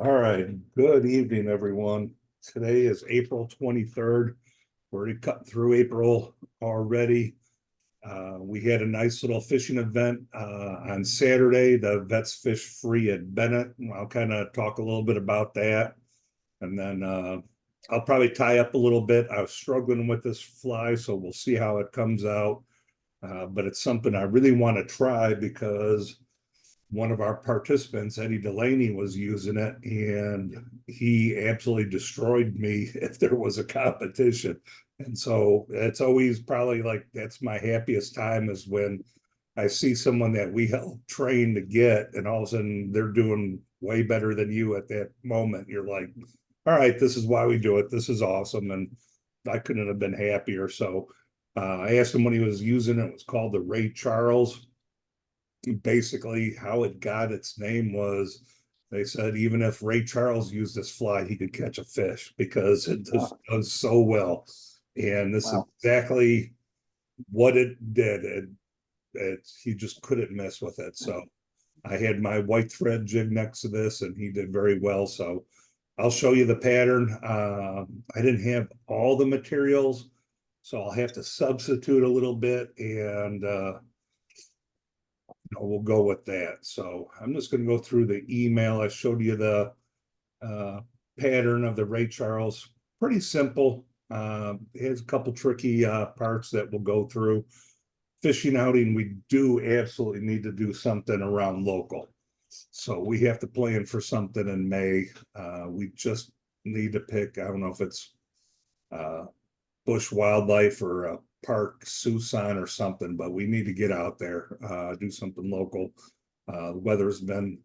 All right, good evening, everyone. Today is April 23rd. We're already cutting through April already. We had a nice little fishing event on Saturday. The Vets Fish Free at Bennett. I'll kind of talk a little bit about that. And then I'll probably tie up a little bit. I was struggling with this fly, so we'll see how it comes out. But it's something I really want to try because one of our participants, Eddie Delaney, was using it, and he absolutely destroyed me if there was a competition. And so it's always probably like that's my happiest time is when I see someone that we helped train to get, and all of a sudden they're doing way better than you at that moment. You're like, all right, this is why we do it. This is awesome. And I couldn't have been happier. So I asked him when he was using it. It was called the Ray Charles. Basically how it got its name was they said even if Ray Charles used this fly, he could catch a fish because it just Oh, does so well. And this is wow. exactly what it did. He just couldn't mess with it. So I had my white thread jig next to this and he did very well. So I'll show you the pattern. I didn't have all the materials, so I'll have to substitute a little bit and we'll go with that. So I'm just going to go through the email. I showed you the uh, pattern of the Ray Charles. Pretty simple. It has a couple tricky parts that we'll go through. Fishing outing, we do absolutely need to do something around local. So we have to plan for something in May. We just need to pick, I don't know if it's uh, bush wildlife or a park, Susan or something, but we need to get out there, do something local. The weather's been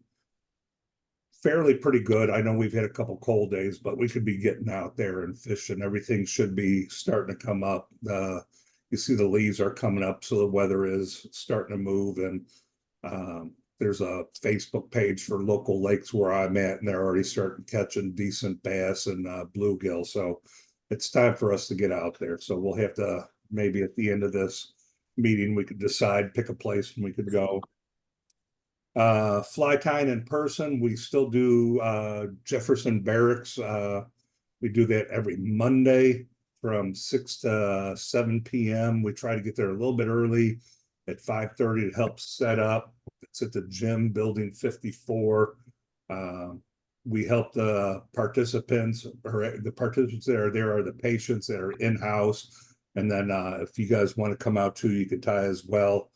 fairly pretty good. I know we've had a couple cold days, but we could be getting out there and fishing. Everything should be starting to come up. You see the leaves are coming up, so the weather is starting to move. And there's a Facebook page for local lakes where I'm at, and they're already starting catching decent bass and bluegill. So it's time for us to get out there. So we'll have to maybe at the end of this meeting, we could decide, pick a place and we could go. Fly tying in person, we still do Jefferson Barracks. We do that every Monday from 6 to 7 p.m. We try to get there a little bit early at 5:30 to help set up. It's at the gym, building 54. Uh, we help the participants, or the participants that are there are the patients that are in-house. And then if you guys want to come out too, you could tie as well.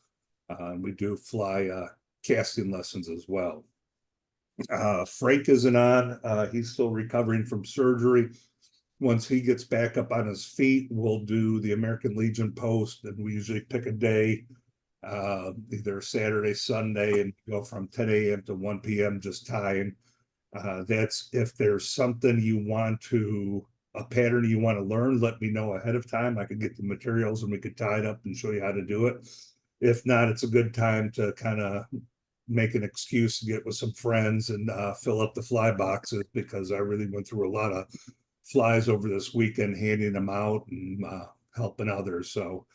We do fly casting lessons as well. Frank isn't on. He's still recovering from surgery. Once he gets back up on his feet, we'll do the American Legion post, and we usually pick a day, either Saturday, Sunday, and go from 10 a.m. to 1 p.m. just tying. That's if there's something you want to, a pattern you want to learn, let me know ahead of time. I could get the materials and we could tie it up and show you how to do it. If not, it's a good time to kind of make an excuse to get with some friends and fill up the fly boxes because I really went through a lot of flies over this weekend, handing them out and helping others. So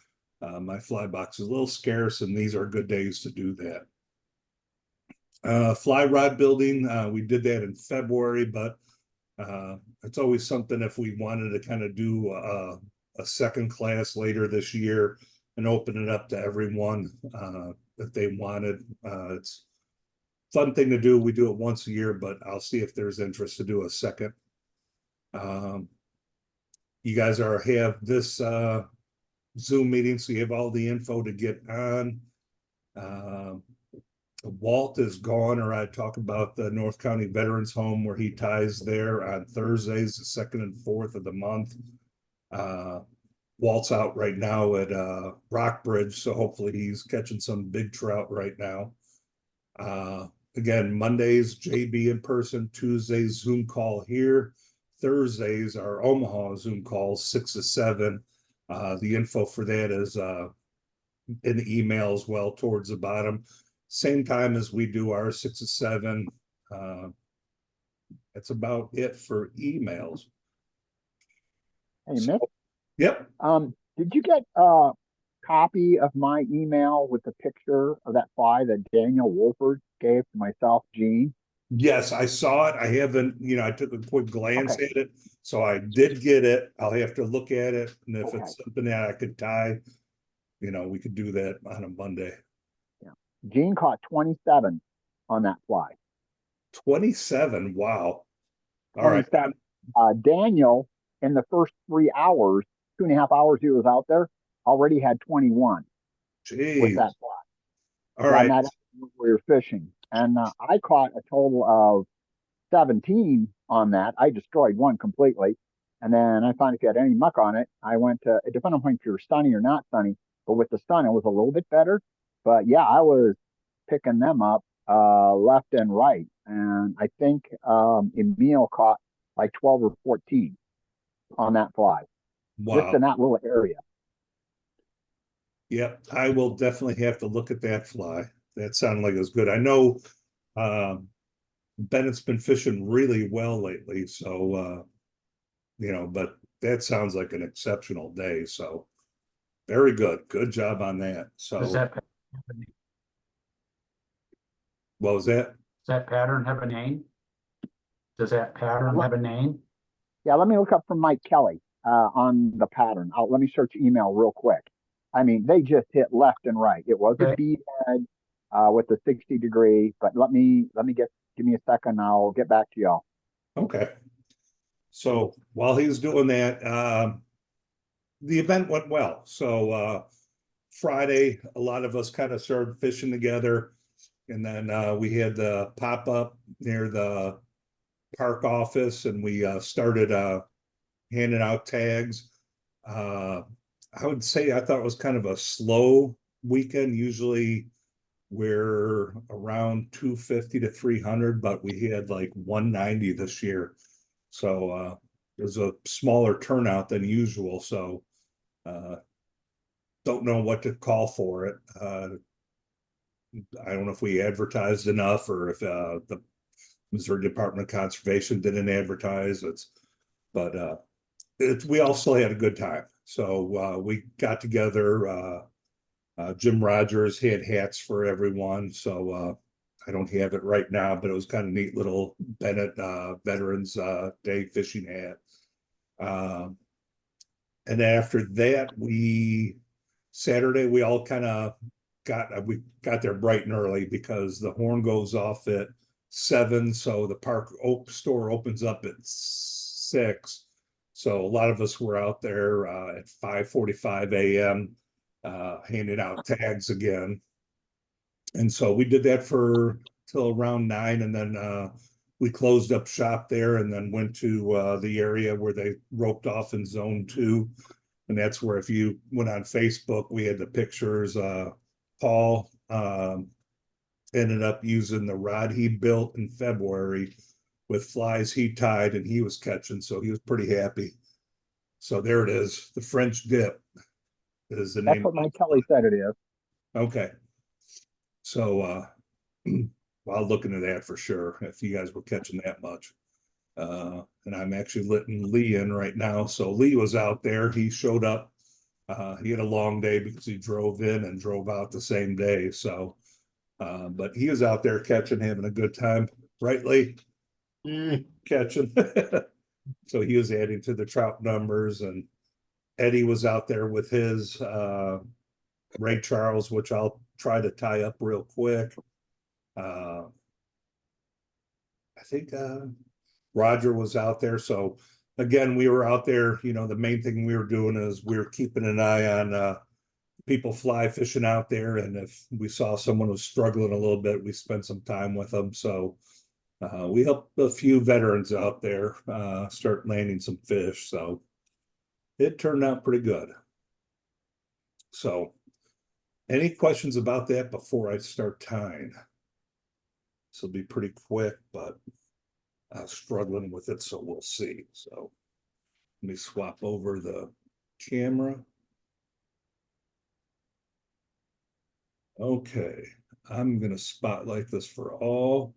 my fly box is a little scarce, and these are good days to do that. Fly rod building, we did that in February, but it's always something if we wanted to kind of do a second class later this year and open it up to everyone if they wanted. It's a fun thing to do. We do it once a year, but I'll see if there's interest to do a second. Um, you guys have this Zoom meeting, so you have all the info to get on. Uh, Walt is gone, or I talk about the North County Veterans Home where he ties there on Thursdays, the second and fourth of the month. Uh, Walt's out right now at Rockbridge, so hopefully he's catching some big trout right now. Again, Mondays, JB in person, Tuesdays, Zoom call here. Thursdays are Omaha Zoom calls, 6 to 7. The info for that is in the email as well towards the bottom. Same time as we do our 6 to 7. That's about it for emails. Hey, So, Mick, yep. did you get a copy of my email with the picture of that fly that Daniel Wolford gave to myself, Gene? Yes, I saw it. I haven't, I took a quick glance Okay, at it. So I did get it. I'll have to look at it. And if okay. it's something that I could tie, we could do that on a Monday. Yeah. Gene caught 27 on that fly. 27. Wow. All right. 27. Daniel, in the first 3 hours, 2.5 hours he was out there, already had 21 with that Geez. fly. All Yeah, and right. that we were fishing. And I caught a total of 17 on that. I destroyed one completely. And then I found if you had any muck on it, I went to, it depended on if you're sunny or not sunny, but with the sun, it was a little bit better. But yeah, I was picking them up left and right. And I think Emil caught like 12 or 14 on that fly, just Wow. in that little area. Yep. I will definitely have to look at that fly. That sounded like it was good. I know um, Bennett's been fishing really well lately. So, but that sounds like an exceptional day. So, very good. Good job on that. Does So, that, what was that? does that pattern have a name? Does that pattern Uh, have a name? Yeah, let me look up from Mike Kelly on the pattern. Let me search email real quick. I mean, they just hit left and right. It was a Okay, bead head with a 60 degree, but let me give me a second. I'll get back to y'all. Okay. So while he was doing that, the event went well. So Friday, a lot of us kind of started fishing together. And then we had the pop up near the park office and we started handing out tags. Uh, I would say I thought it was kind of a slow weekend. Usually we're around 250 to 300, but we had like 190 this year. So there's a smaller turnout than usual. So uh, don't know what to call for it. I don't know if we advertised enough or if the Missouri Department of Conservation didn't advertise. But we also had a good time. So we got together. Jim Rogers had hats for everyone. So I don't have it right now, but it was kind of neat little Bennett Veterans Day fishing hat. Um, and after that, Saturday we all kind of got there bright and early because the horn goes off at 7, so the park store opens up at 6. So a lot of us were out there at 5:45 a.m. Handing out tags again, and so we did that for till around 9, and then we closed up shop there, and then went to the area where they roped off in zone 2, and that's where if you went on Facebook, we had the pictures. Paul ended up using the rod he built in February with flies he tied and he was catching, so he was pretty happy. So there it is. The French dip is the That's name what of Mike the fly. Kelly said it is. Okay. So well, I'll look into that for sure if you guys were catching that much. And I'm actually letting Lee in right now. So Lee was out there. He showed up. He had a long day because he drove in and drove out the same day. So, but he was out there catching, having a good time. Right, Lee? Catching. So he was adding to the trout numbers, and Eddie was out there with his Ray Charles, which I'll try to tie up real quick. Uh, I think Roger was out there. So again, we were out there. The main thing we were doing is we were keeping an eye on people fly fishing out there, and if we saw someone was struggling a little bit, we spent some time with them. So we helped a few veterans out there start landing some fish. So it turned out pretty good. So any questions about that before I start tying? This will be pretty quick, but struggling with it, so we'll see. So let me swap over the camera. Okay, I'm gonna spotlight this for all.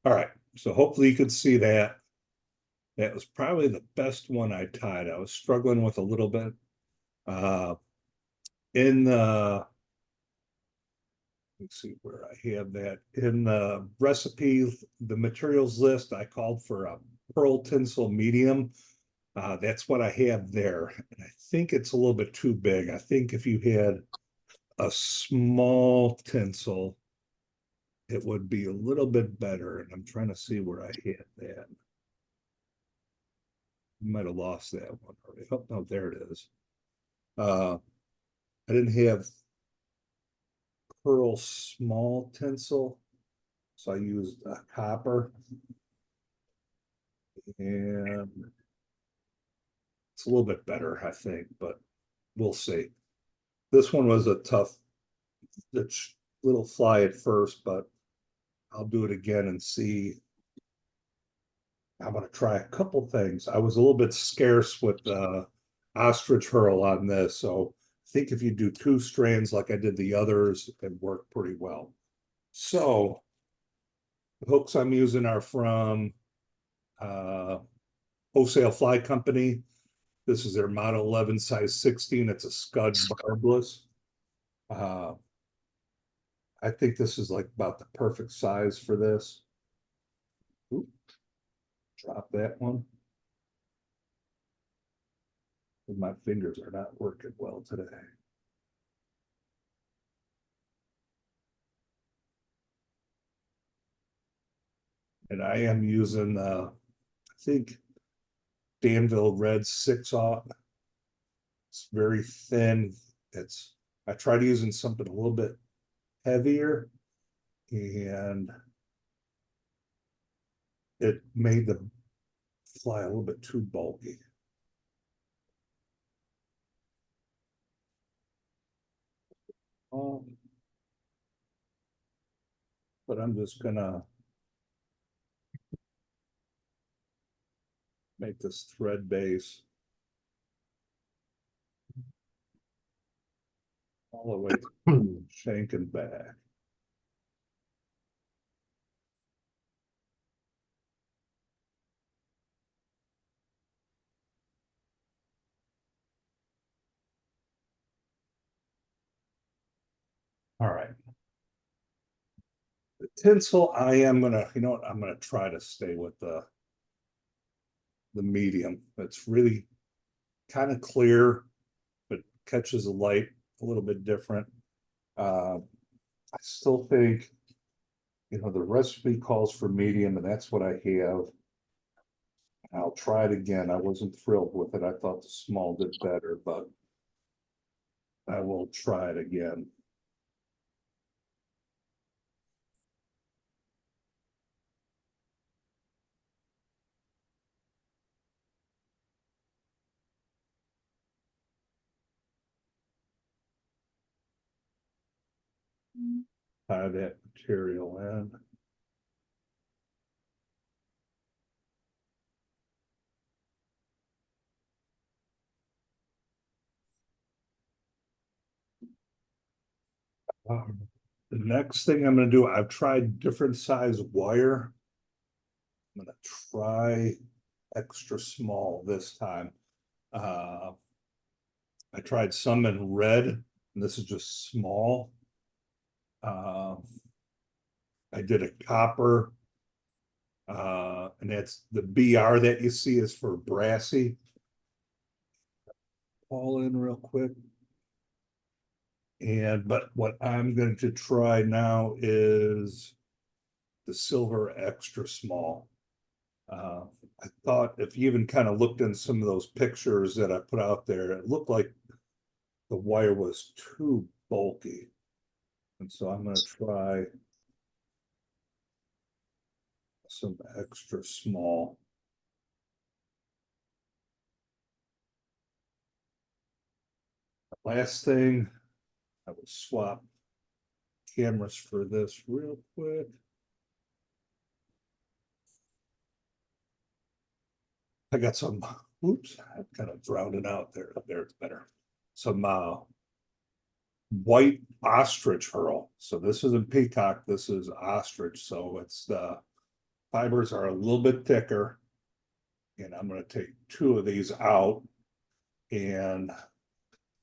All right, so hopefully you could see that. That was probably the best one I tied. I was struggling with a little bit. In the Let's see where I have that in the recipe, the materials list. I called for a pearl tinsel medium. That's what I have there. And I think it's a little bit too big. I think if you had a small tinsel, it would be a little bit better. And I'm trying to see where I had that. Might have lost that one already. Oh, no, there it is. I didn't have pearl small tinsel, so I used a copper. And it's a little bit better, I think, but we'll see. This one was a tough little fly at first, but I'll do it again and see. I'm gonna try a couple things. I was a little bit scarce with ostrich hurl on this, so I think if you do 2 strands like I did the others, it worked pretty well. So the hooks I'm using are from Wholesale Fly Company. This is their Model 11 size 16. It's a scud barbless. I think this is like about the perfect size for this. Oop, drop that one. My fingers are not working well today. And I am using, I think, Danville Red 6/0. It's very thin. I tried using something a little bit heavier, and it made the fly a little bit too bulky. But I'm just gonna make this thread base all the way to shank and back. All right. The tinsel, I am gonna, you know what, I'm gonna try to stay with the medium. It's really kind of clear, but catches the light a little bit different. I still think, you know, the recipe calls for medium, and that's what I have. I'll try it again. I wasn't thrilled with it. I thought the small did better, but I will try it again. Tie that material in. The next thing I'm gonna do, I've tried different size wire. I'm gonna try extra small this time. I tried some in red, and this is just small. I did a copper, and that's the BR that you see is for brassy. All in real quick. But what I'm going to try now is the silver extra small. I thought if you even kind of looked in some of those pictures that I put out there, it looked like the wire was too bulky. And so I'm going to try some extra small. Last thing, I will swap cameras for this real quick. I got some, oops, I kind of drowned it out there. There it's better. Some white ostrich hurl. So this isn't peacock, this is ostrich. So it's the fibers are a little bit thicker. And I'm going to take 2 of these out and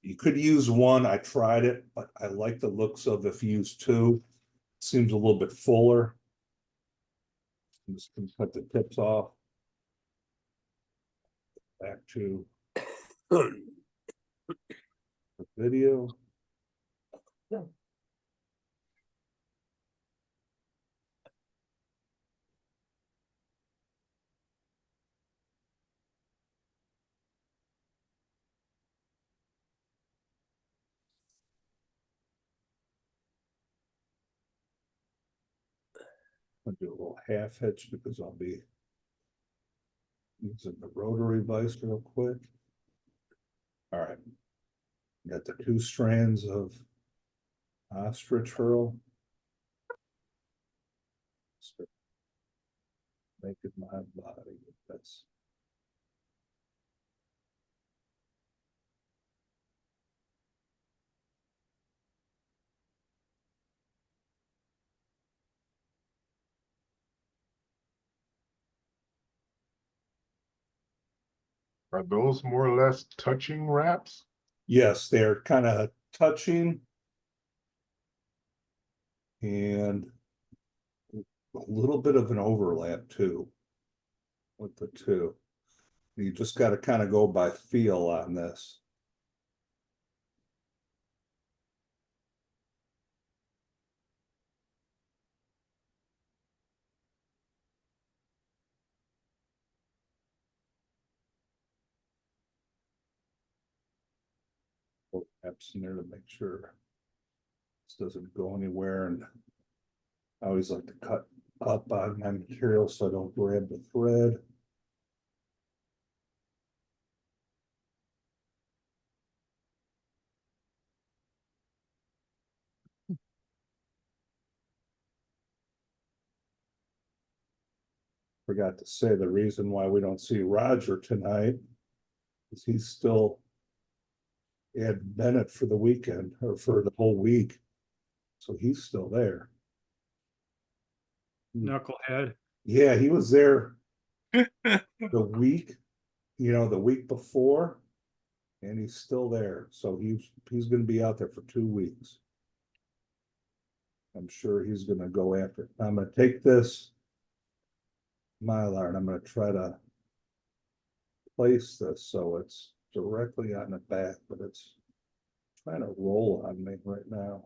You could use one, I tried it, but I like the looks of if you use two. Seems a little bit fuller. I'm just gonna cut the tips off. Back to the video. I'll do a little half hitch because I'll be using the rotary vise real quick. All right. Got the 2 strands of ostrich hurl. Making my body. That's Are those more or less touching wraps? yes, they're kind of touching and a little bit of an overlap too with the two. You just got to kind of go by feel on this. Perhaps in there to make sure this doesn't go anywhere. And I always like to cut up on my material so I don't grab the thread. Forgot to say the reason why we don't see Roger tonight is he's still at Bennett for the weekend or for the whole week. So he's still there. Knucklehead. Yeah, he was there the week, the week before, and he's still there. So he's gonna be out there for 2 weeks. I'm sure he's gonna go after it. I'm gonna take this Mylar and I'm gonna try to place this so it's directly on the back, but it's trying to roll on me right now.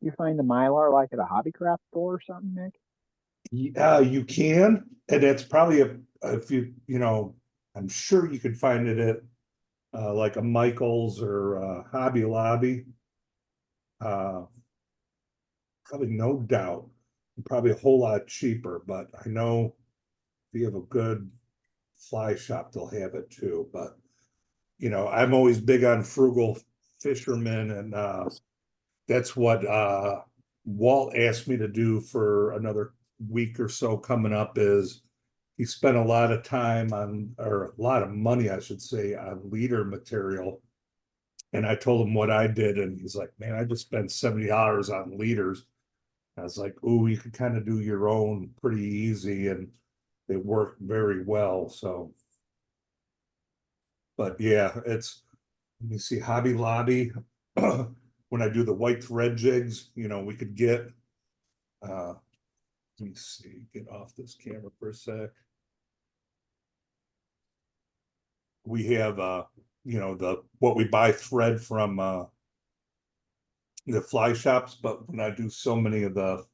You find the Mylar like at a hobby craft store or something, Nick? Yeah, you can, and it's probably if I'm sure you could find it at like a Michael's or Hobby Lobby. Probably no doubt, probably a whole lot cheaper, but I know if you have a good fly shop, they'll have it too. But I'm always big on frugal fishermen, and that's what Walt asked me to do for another week or so coming up. Is he spent a lot of time on, or a lot of money, I should say, on leader material. And I told him what I did, and he's like, man, I just spent $70 on leaders. I was like, ooh, you could kind of do your own pretty easy, and they work very well. So, but yeah, let me see, Hobby Lobby. When I do the white thread jigs, we could get, let me see, get off this camera for a sec. We have, what we buy thread from, the fly shops, but when I do so many of the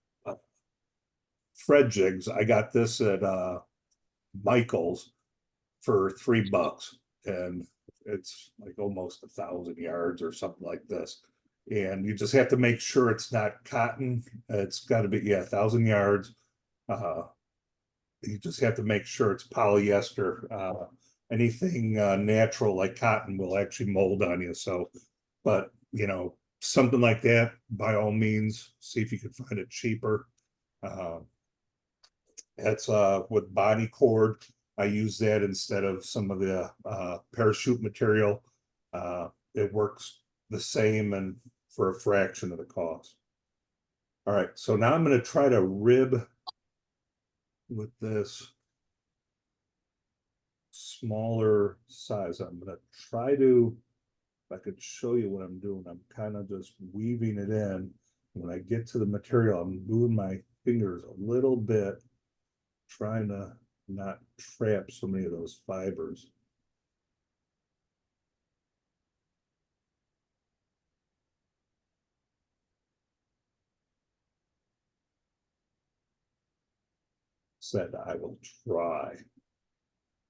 thread jigs, I got this at, Michael's for $3, and it's like almost 1,000 yards or something like this. And you just have to make sure it's not cotton. It's got to be 1,000 yards. You just have to make sure it's polyester. Anything natural like cotton will actually mold on you. So, but something like that, by all means, see if you can find it cheaper. That's with body cord. I use that instead of some of the parachute material. It works the same and for a fraction of the cost. All right, so now I'm going to try to rib with this smaller size. I'm going to try to, if I could show you what I'm doing, I'm kind of just weaving it in. When I get to the material, I'm moving my fingers a little bit, trying to not trap so many of those fibers. Said I will try.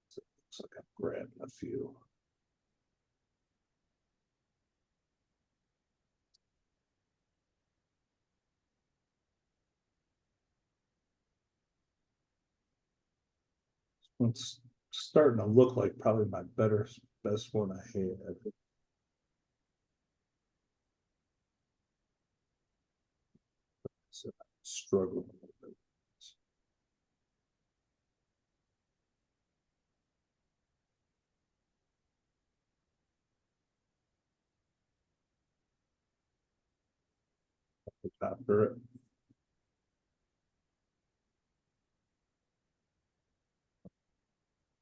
So it looks like I'm grabbing a few. It's starting to look like probably my best one I had. So I'm struggling a little bit. After it.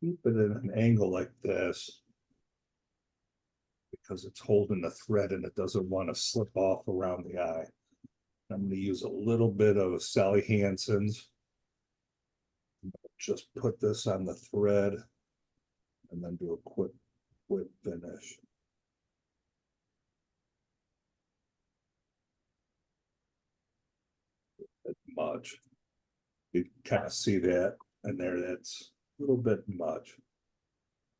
Keep it at an angle like this because it's holding the thread and it doesn't want to slip off around the eye. I'm going to use a little bit of Sally Hansen's. Just put this on the thread and then do a quick finish. Much. You kind of see that in there. That's a little bit much.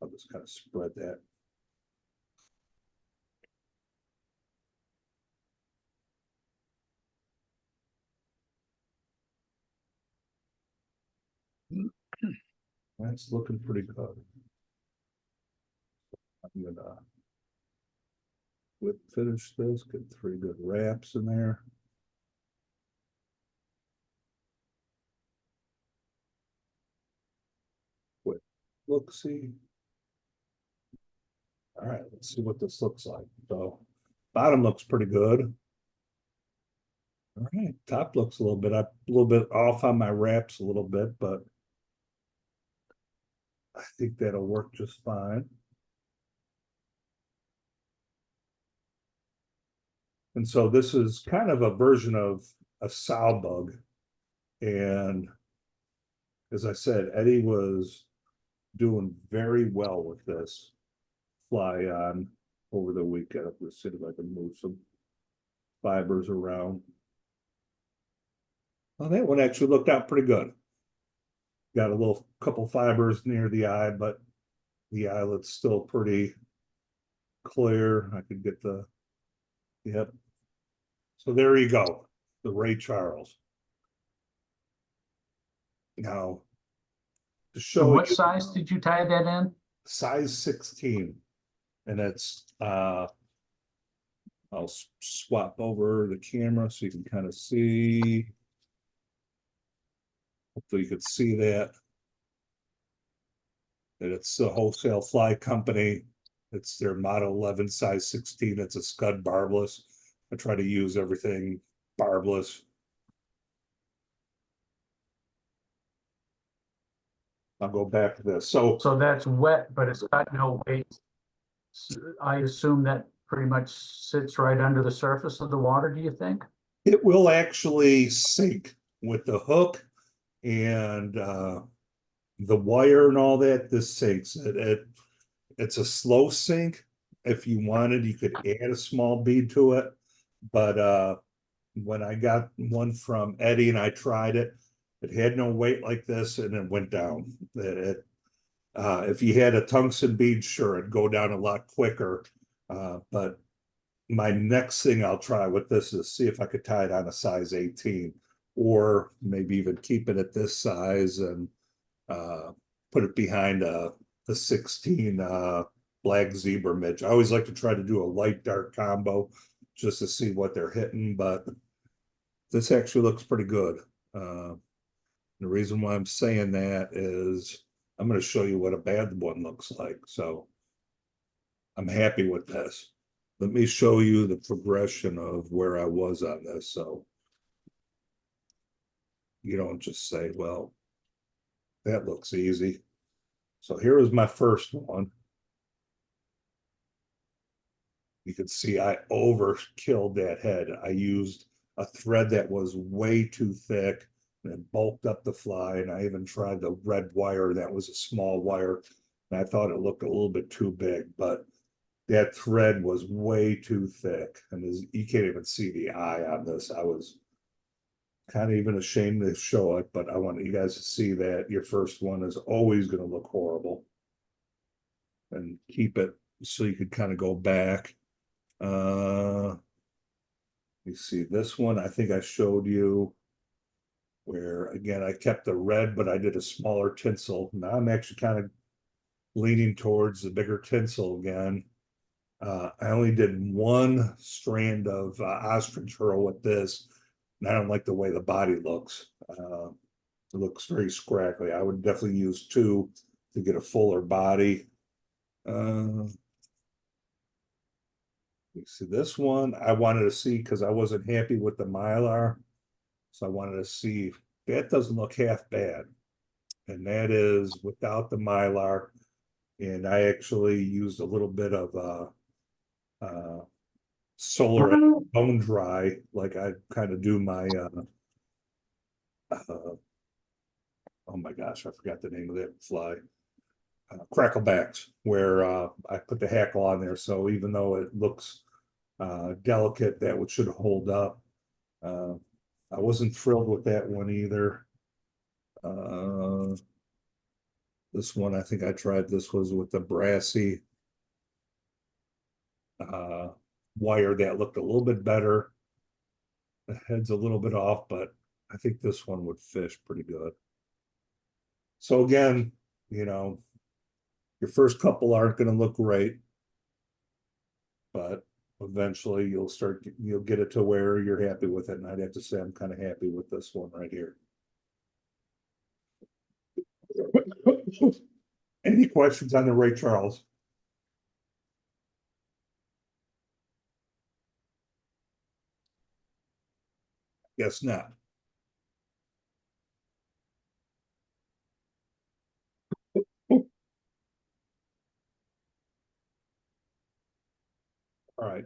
I'll just kind of spread that. That's looking pretty good. I'm gonna finish this, get 3 good wraps in there. Quick look-see. All right, let's see what this looks like. So bottom looks pretty good. All right, top looks a little bit off on my wraps a little bit, but I think that'll work just fine. And so this is kind of a version of a sow bug. And as I said, Eddie was doing very well with this fly on over the weekend. Let's see if I can move some fibers around. Well, that one actually looked out pretty good. Got a little couple fibers near the eye, but the eyelet's still pretty clear. I could get the, yep. So there you go, the Ray Charles. Now, to show So what you, size did you tie that in? size 16, and it's I'll swap over the camera so you can kind of see. Hopefully you could see that it's the Wholesale Fly Company. It's their Model 11 size 16. It's a scud barbless. I try to use everything barbless. I'll go back to this. So that's wet, but it's got no weight. I assume that pretty much sits right under the surface of the water, do you think? it will actually sink with the hook and the wire and all that. This sinks. It's a slow sink. If you wanted, you could add a small bead to it. But when I got one from Eddie and I tried it, it had no weight like this and it went down. If you had a tungsten bead, sure, it'd go down a lot quicker. But my next thing I'll try with this is see if I could tie it on a size 18 or maybe even keep it at this size and put it behind the 16 black zebra midge. I always like to try to do a light dark combo just to see what they're hitting, but this actually looks pretty good. The reason why I'm saying that is I'm gonna show you what a bad one looks like, so. I'm happy with this. Let me show you the progression of where I was on this, so. You don't just say, well, that looks easy. So here was my first one. You can see I overkilled that head. I used a thread that was way too thick and it bulked up the fly. And I even tried the red wire that was a small wire. And I thought it looked a little bit too big, but that thread was way too thick. And you can't even see the eye on this. I was kind of even ashamed to show it, but I want you guys to see that your first one is always going to look horrible. And keep it so you could kind of go back. You see this one, I think I showed you where again I kept the red, but I did a smaller tinsel. Now I'm actually kind of leaning towards the bigger tinsel again. I only did one strand of ostrich herl with this, and I don't like the way the body looks. It looks very scraggly. I would definitely use two to get a fuller body. You see this one, I wanted to see because I wasn't happy with the Mylar. So I wanted to see, that doesn't look half bad. And that is without the Mylar. And I actually used a little bit of solar bone dry, like I kind of do my oh my gosh, I forgot the name of that fly. Cracklebacks, where I put the hackle on there. So even though it looks delicate, that would should hold up. I wasn't thrilled with that one either. This one, I think I tried, this was with the brassy wire that looked a little bit better. The head's a little bit off, but I think this one would fish pretty good. So again, you know, your first couple aren't going to look great, but eventually you'll get it to where you're happy with it. And I'd have to say I'm kind of happy with this one right here. Any questions on the Ray Charles? Yes, not. All right.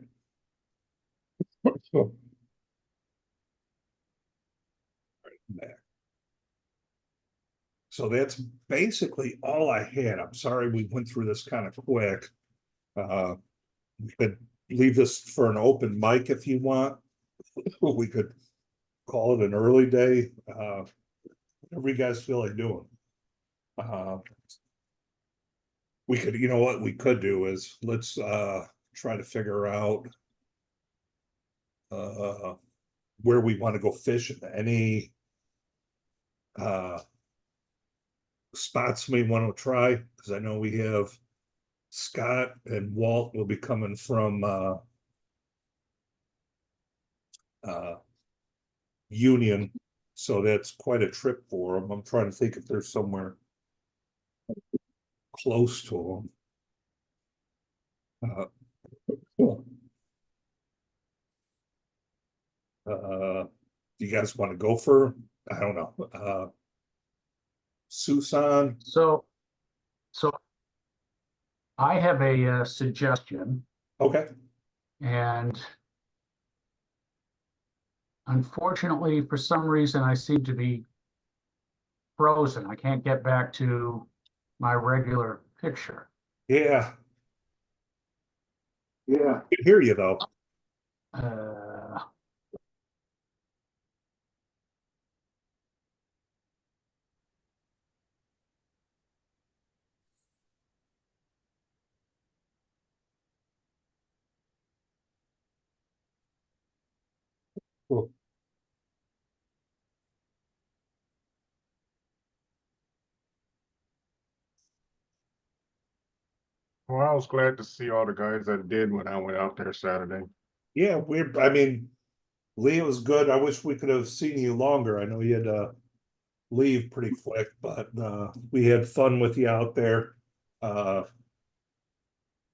Back. So that's basically all I had. I'm sorry we went through this kind of quick. We could leave this for an open mic if you want. We could call it an early day. Whatever you guys feel like doing. We could, you know what we could do is let's try to figure out where we want to go fishing. Any spots we want to try, because I know we have Scott and Walt will be coming from Union, so that's quite a trip for them. I'm trying to think if there's somewhere close to them. Do you guys want to go for, I don't know, Susan? So I have a suggestion, Okay, and unfortunately, for some reason, I seem to be frozen. I can't get back to my regular picture. yeah. Yeah, I can hear you though. Uh, Cool. Well, I was glad to see all the guys that did when I went out there Saturday. Yeah, I mean, Leah was good. I wish we could have seen you longer. I know you had leave pretty quick, but we had fun with you out there.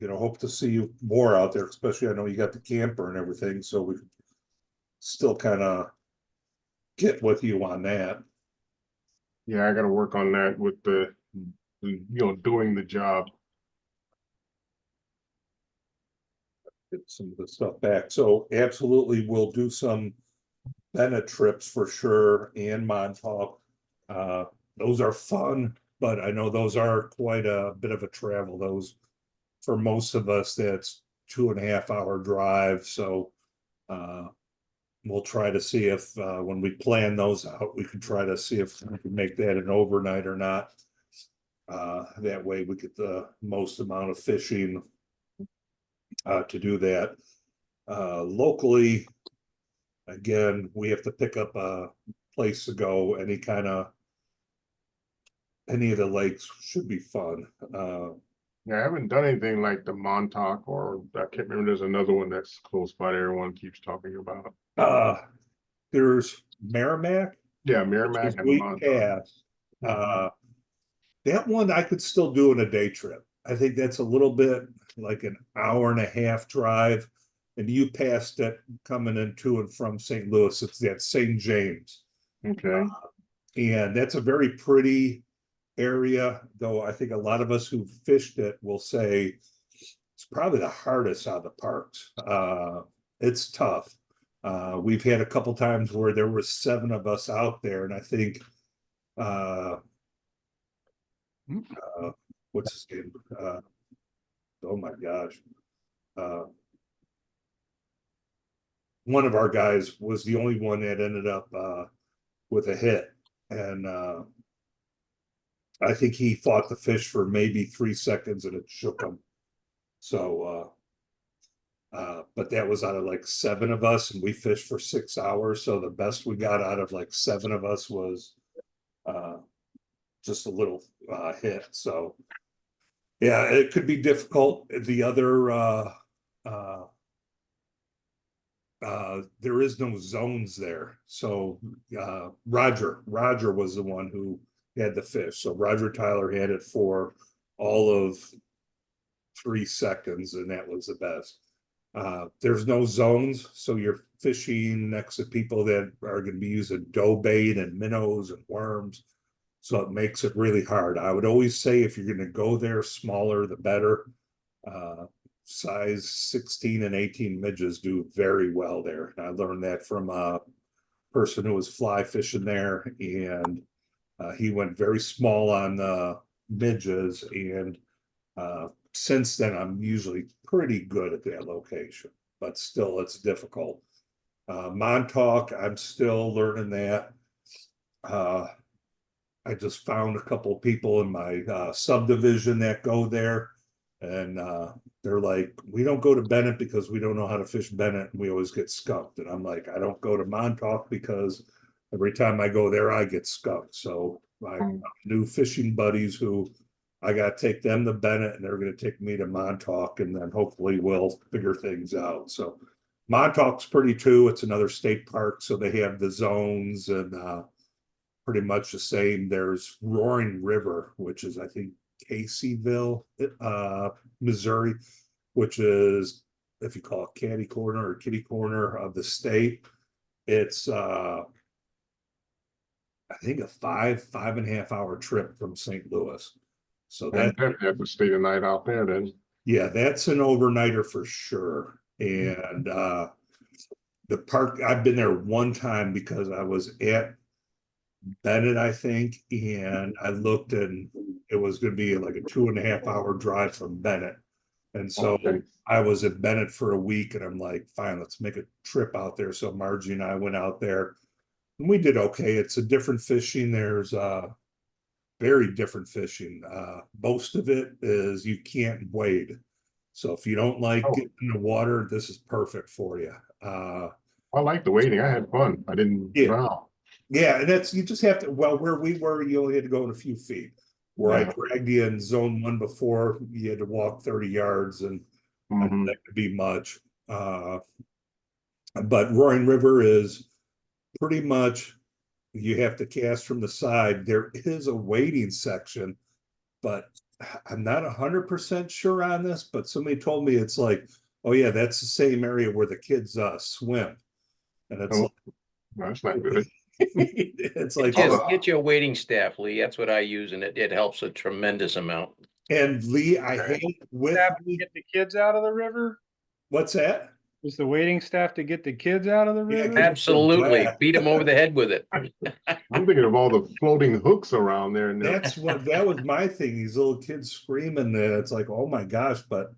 Hope to see you more out there, especially I know you got the camper and everything, so we still kind of get with you on that. Yeah, I gotta work on that with doing the job. Get some of the stuff back. So absolutely, we'll do some Bennett trips for sure and Montauk. Those are fun, but I know those are quite a bit of a travel. Those, for most of us, that's 2.5 hour drive. So we'll try to see if when we plan those out, we can try to see if we can make that an overnight or not. That way we get the most amount of fishing to do that. Locally, again, we have to pick up a place to go. Any of the lakes should be fun. Yeah, I haven't done anything like the Montauk, or I can't remember, there's another one that's close by that everyone keeps talking about. There's Merrimack, Yeah, which Merrimack is and the way Montauk. past. That one I could still do in a day trip. I think that's a little bit like an hour and a half drive. And you passed it coming into and from St. Louis. It's that St. James. Okay. And that's a very pretty area, though I think a lot of us who fished it will say it's probably the hardest out of the parks. It's tough. We've had a couple times where there were 7 of us out there, and I think what's his name? Oh my gosh. One of our guys was the only one that ended up with a hit. And I think he fought the fish for maybe 3 seconds and it shook him. So, but that was out of like 7 of us, and we fished for 6 hours. So the best we got out of like 7 of us was just a little hit. So, yeah, it could be difficult. The other, there is no zones there. So Roger was the one who had the fish. So Roger Tyler had it for all of 3 seconds, and that was the best. There's no zones, so you're fishing next to people that are going to be using dough bait and minnows and worms. So it makes it really hard. I would always say if you're going to go there, smaller the better. Size 16 and 18 midges do very well there. And I learned that from a person who was fly fishing there, and he went very small on the midges. And since then, I'm usually pretty good at that location, but still, it's difficult. Montauk, I'm still learning that. I just found a couple of people in my subdivision that go there, and they're like, we don't go to Bennett because we don't know how to fish Bennett, and we always get skunked. And I'm like, I don't go to Montauk because every time I go there, I get skunked. So my new fishing buddies who I got to take them to Bennett, and they're going to take me to Montauk, and then hopefully we'll figure things out. So Montauk's pretty too. It's another state park, so they have the zones and pretty much the same. There's Roaring River, which is, I think, Caseyville, Missouri, which is, if you call it catty corner or kitty corner of the state. It's I think a 5.5 hour trip from St. Louis. So that definitely have to stay the night out there then. Yeah, that's an overnighter for sure. And the park, I've been there one time because I was at Bennett, I think, and I looked and it was going to be like a 2.5 hour drive from Bennett. And so Okay. I was at Bennett for a week, and I'm like, fine, let's make a trip out there. So Margie and I went out there, and we did okay. It's a different fishing. There's very different fishing. Most of it is you can't wade. So if you don't like getting in the water, this is perfect for you. I like the waiting. I had fun. I didn't drown. Yeah, and that's, you just have to, well, where we were, you only had to go in a few feet. Where I dragged you in zone 1 before, you had to walk 30 yards, and that could be much. But Roaring River is pretty much you have to cast from the side. There is a waiting section, but I'm not 100% sure on this, but somebody told me it's like, oh yeah, that's the same area where the kids swim. And it's Oh, that's not good. it's like, Just- Get you a waiting staff, Lee. That's what I use, and it helps a tremendous amount. and Lee, I Okay. hate with Staff to get the kids out of the river? what's that? Is the waiting staff to get the kids out of the Yeah, river? good. Absolutely. glad. Beat them over the head with it. I'm thinking of all the floating hooks around there. And That was my thing. These little kids screaming there. It's like, oh my gosh, but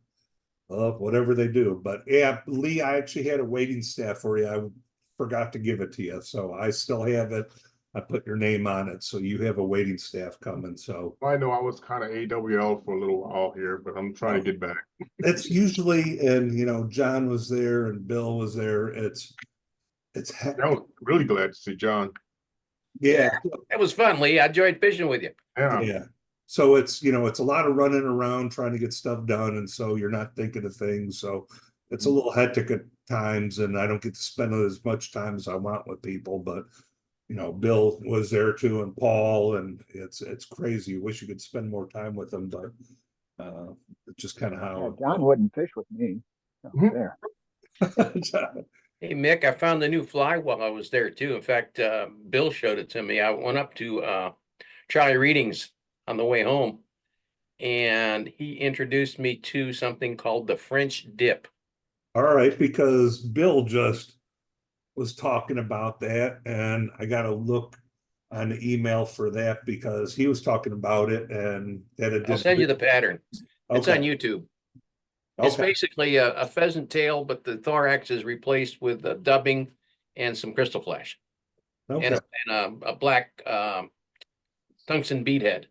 whatever they do. But yeah, Lee, I actually had a waiting staff for you. I forgot to give it to you. So I still have it. I put your name on it. So you have a waiting staff coming. So I know I was kind of AWL for a little while here, but I'm trying to get back. it's usually, and you know, John was there and Bill was there. It's I was really glad to see John. yeah, That was fun, Lee. I enjoyed fishing with you. Yeah. yeah. So it's, you know, it's a lot of running around trying to get stuff done. And so you're not thinking of things. So it's a little hectic at times and I don't get to spend as much time as I want with people, but you know, Bill was there too and Paul, and it's crazy. You wish you could spend more time with them, but it's just kind of Yeah, how John wouldn't fish with me. So Mhm. there. Hey, Mick, I found the new fly while I was there too. In fact, Bill showed it to me. I went up to Charlie Reading's on the way home, and he introduced me to something called the French dip. All right, because Bill just was talking about that, and I got to look on the email for that because he was talking about it, and that it I'll send you the pattern. It's on YouTube. It's Okay, basically a pheasant tail, but the thorax is replaced with a dubbing and some crystal flash okay, and a black tungsten beadhead.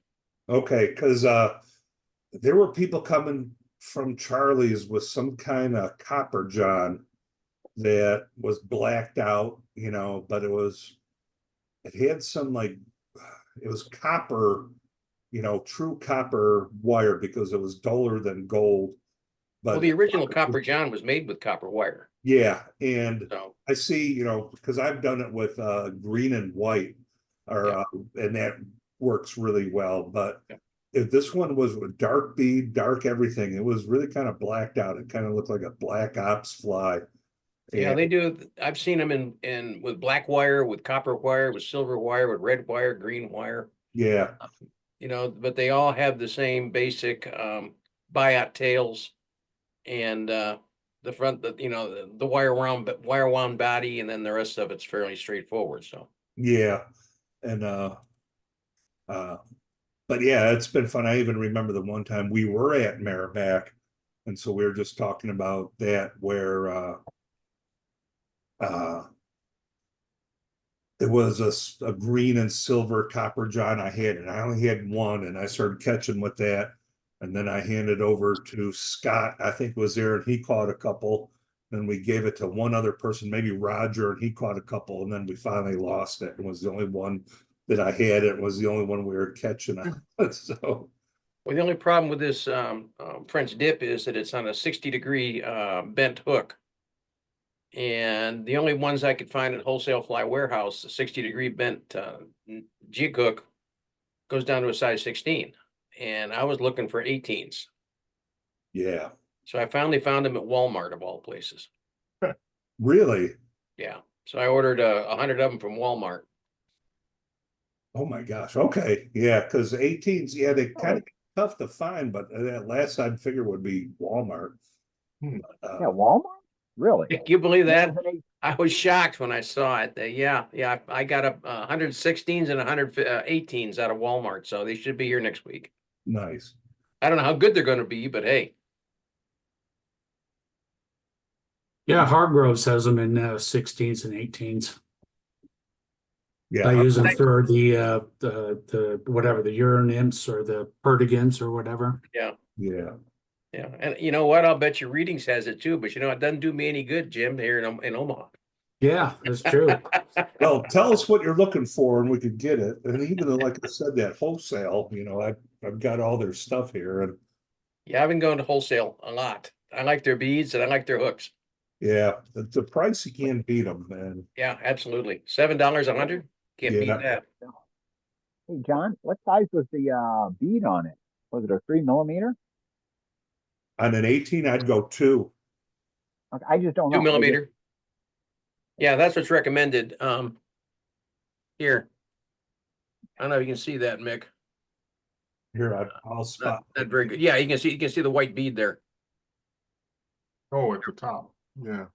okay, because there were people coming from Charlie's with some kind of copper john that was blacked out, you know, but it had some like, it was copper, you know, true copper wire because it was duller than gold. Well, But the original Copper John was made with copper wire. yeah, and So I see, you know, because I've done it with green and white, or Yeah. and that works really well. But Yeah. if this one was with dark bead, dark everything, it was really kind of blacked out. It kind of looked like a black ops fly. yeah, And they do. I've seen them in with black wire, with copper wire, with silver wire, with red wire, green wire. yeah, You know, but they all have the same basic biot tails and the front, you know, the wire wound body, and then the rest of it's fairly straightforward. So yeah, and but yeah, it's been fun. I even remember the one time we were at Merrimack, and so we were just talking about that where it was a green and silver copper john I had, and I only had one, and I started catching with that, and then I handed over to Scott, I think was there, and he caught a couple. Then we gave it to one other person, maybe Roger, and he caught a couple, and then we finally lost it. It was the only one that I had. It was the only one we were catching. So well, the only problem with this French dip is that it's on a 60-degree bent hook. And the only ones I could find at Wholesale Fly Warehouse, the 60-degree bent jig hook goes down to a size 16. And I was looking for 18s. yeah, So I finally found them at Walmart of all places. really. Yeah. So I ordered 100 of them from Walmart. Oh my gosh. Okay. Yeah, because 18s, yeah, they kind of tough to find, but that last I'd figure would be Walmart. Hmm. Yeah, Walmart? Really? Can you believe that? More than eight- I was shocked when I saw it. Yeah, I got a 116s and 118s out of Walmart, so they should be here next week. Nice. I don't know how good they're going to be, but hey, Yeah, Hargroves has them in 16s and 18s. Yeah. I use them for the whatever, the urine imps or the perdigons or whatever. Yeah. yeah. And you know what? I'll bet your Readings has it too, but you know, it doesn't do me any good, Jim, here in Omaha. Yeah, that's true. Well, tell us what you're looking for and we could get it. And even though, like I said, that wholesale, you know, I've got all their stuff here, and Yeah, I've been going to wholesale a lot. I like their beads and I like their hooks. yeah, the price you can't beat them, man. Yeah, absolutely. $7 a 100. Can't beat Yeah. that. Hey, John, what size was the bead on it? Was it a 3 millimeter? On an 18, I'd go 2. Okay, I just don't know. 2 millimeter. Yeah, that's what's recommended. Here. I don't know if you can see that, Mick. Here, I'll Not, spot. not very good. Yeah, you can see the white bead there. Oh, at the top, yeah.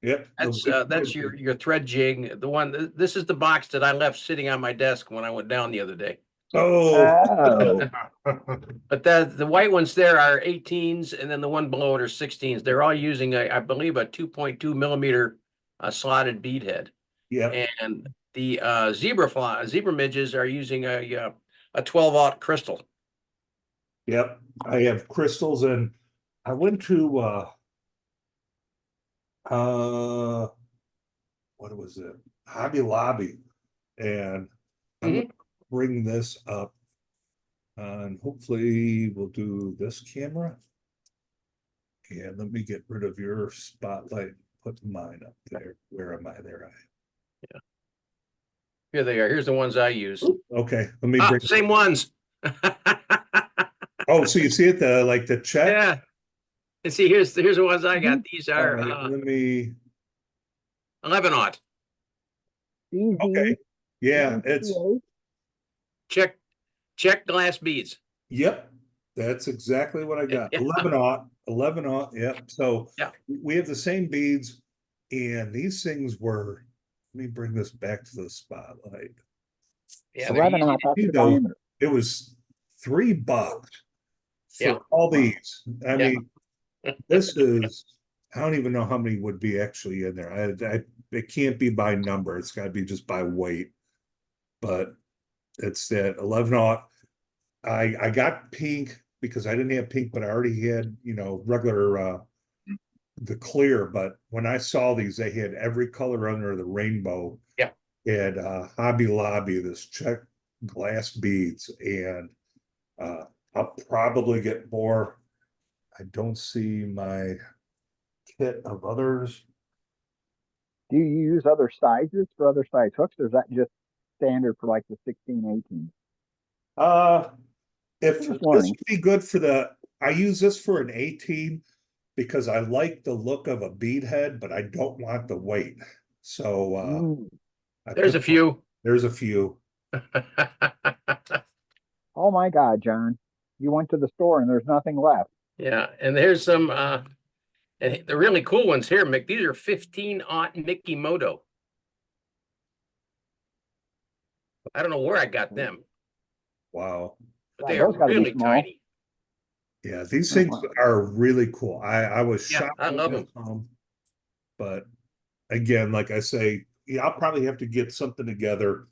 Yep. That's your thread jig. The one, this is the box that I left sitting on my desk when I went down the other day. Oh, Oh, But the white ones there are 18s, and then the one below it are 16s. They're all using I believe a 2.2 millimeter slotted bead head. yep, And the zebra midges are using a 12-aught crystal. yep. I have crystals, and I went to what was it? Hobby Lobby, and I'm gonna bring this up, and hopefully we'll do this camera. And let me get rid of your spotlight. Put mine up there. Where am I? There Here they are. Here's the ones I use. Okay, let me Ah, bring. same ones. Oh, so you see it, the check? Yeah. And see, here's the ones I got. These All are right, let me. 11-aught. CZ, Okay. Yeah, it's. 58. Check glass beads. Yep, that's exactly what I got. Yeah. 11-aught, yep. So Yeah. we have the same beads, and these things were. Let me bring this back to the spotlight. Yeah, So they're 11 easy off, to that's you the know, diameter. it was $3 for Yeah. all these. I Yeah. mean, this is. I don't even know how many would be actually in there. It can't be by number. It's got to be just by weight. But it's that 11-aught. I got pink because I didn't have pink, but I already had, regular the clear. But when I saw these, they had every color under the rainbow. Yeah. Had Hobby Lobby, this check glass beads, and I'll probably get more. I don't see my kit of others. Do you use other sizes for other size hooks, or is that just standard for like the 16, 18? If Just this learning. would be good I use this for an 18 because I like the look of a bead head, but I don't want the weight. So Ooh. There's a few. There's a few. Oh my God, John. You went to the store and there's nothing left. Yeah, and there's some and the really cool ones here, Mick. These are 15-aught Mickey Moto. I don't know where I got them, Wow. but God, they are those gotta be really small. tiny. Yeah, these Oh, things wow. are really cool. I was Yeah, shocked I when love I them. saw 'em. But again, like I say, I'll probably have to get something together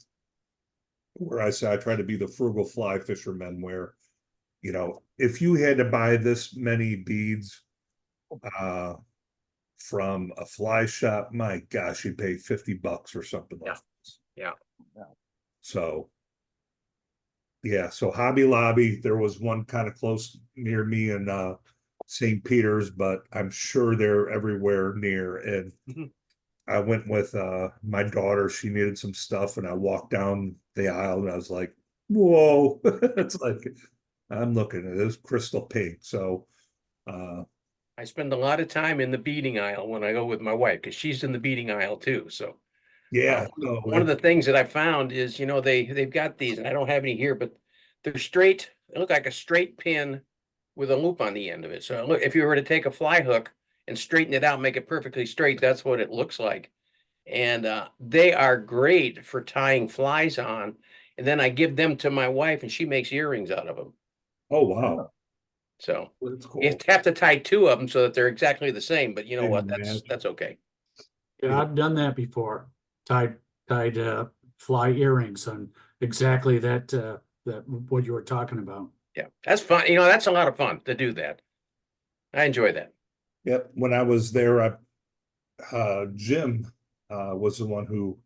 where I say I try to be the frugal fly fisherman where, if you had to buy this many beads from a fly shop, my gosh, you'd pay $50 or something like this. Yeah. So yeah, so Hobby Lobby, there was one kind of close near me in St. Peter's, but I'm sure they're everywhere near. And Mhm. I went with my daughter, she needed some stuff, and I walked down the aisle and I was like, whoa. It's like I'm looking at this crystal pink. So I spend a lot of time in the beading aisle when I go with my wife because she's in the beading aisle too. So yeah, one of the things that I found is, they've got these, and I don't have any here, but they're straight. They look like a straight pin with a loop on the end of it. So look, if you were to take a fly hook and straighten it out, make it perfectly straight, that's what it looks like. And they are great for tying flies on. And then I give them to my wife, and she makes earrings out of them. oh wow, So that's cool. you have to tie two of them so that they're exactly the same. But you know I what? imagine. That's okay. Yeah, I've done that before. Tied fly earrings on exactly that what you were talking about. Yeah, that's fun. That's a lot of fun to do that. I enjoy that. Yep. When I was there, Jim was the one who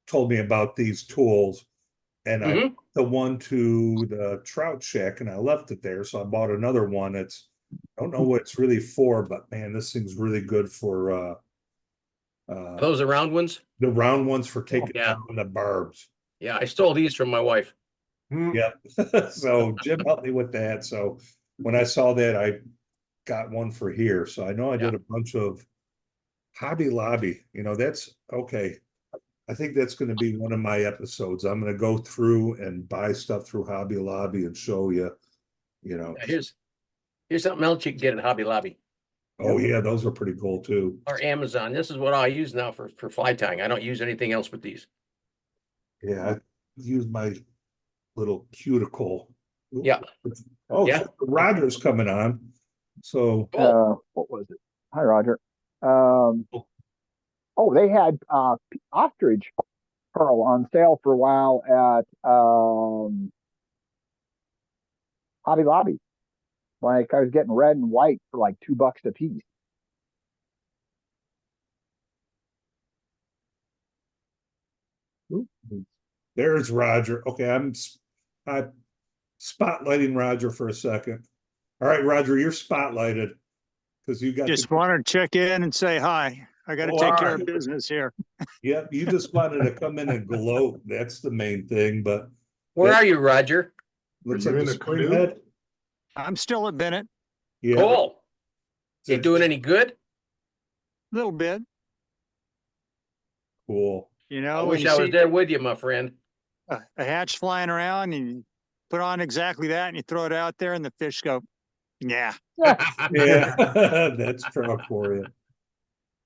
told me about these tools, and I Mhm. the one to the trout shack, and I left it there. So I bought another one. I don't know what it's really for, but man, this thing's really good for Those are round ones? The round ones for taking Yeah. down the barbs. Yeah, I stole these from my wife. Hmm. Yep. So Jim helped me with that. So when I saw that, I got one for here. So I know I did a bunch of Hobby Lobby. That's okay. I think that's going to be one of my episodes. I'm going to go through and buy stuff through Hobby Lobby and show you, Yeah, here's something else you can get at Hobby Lobby Oh yeah, those are pretty cool too. or Amazon. This is what I use now for fly tying. I don't use anything else but these. Yeah, I use my little cuticle. Yeah. Oh, Yeah. Roger's coming on. So What was it? Hi, Roger. Oh, they had ostrich pearl on sale for a while at Hobby Lobby. Like I was getting red and white for like $2 a piece. there's Roger. Okay, I'm spotlighting Roger for a second. All right, Roger, you're spotlighted because you got Just wanted to check in and say hi. I got to take care of business here. Yep, you just wanted to come in and gloat. That's the main thing. But Where are you, Roger? looks Are you like in the a spring canoe? head. I'm still at Bennett, Yeah. Cool. You doing any good? a little bit. Cool. You I know, when wish you I was see there with you, my friend. a hatch flying around and you put on exactly that and you throw it out there and the fish go, yeah. Yeah, that's truck for you.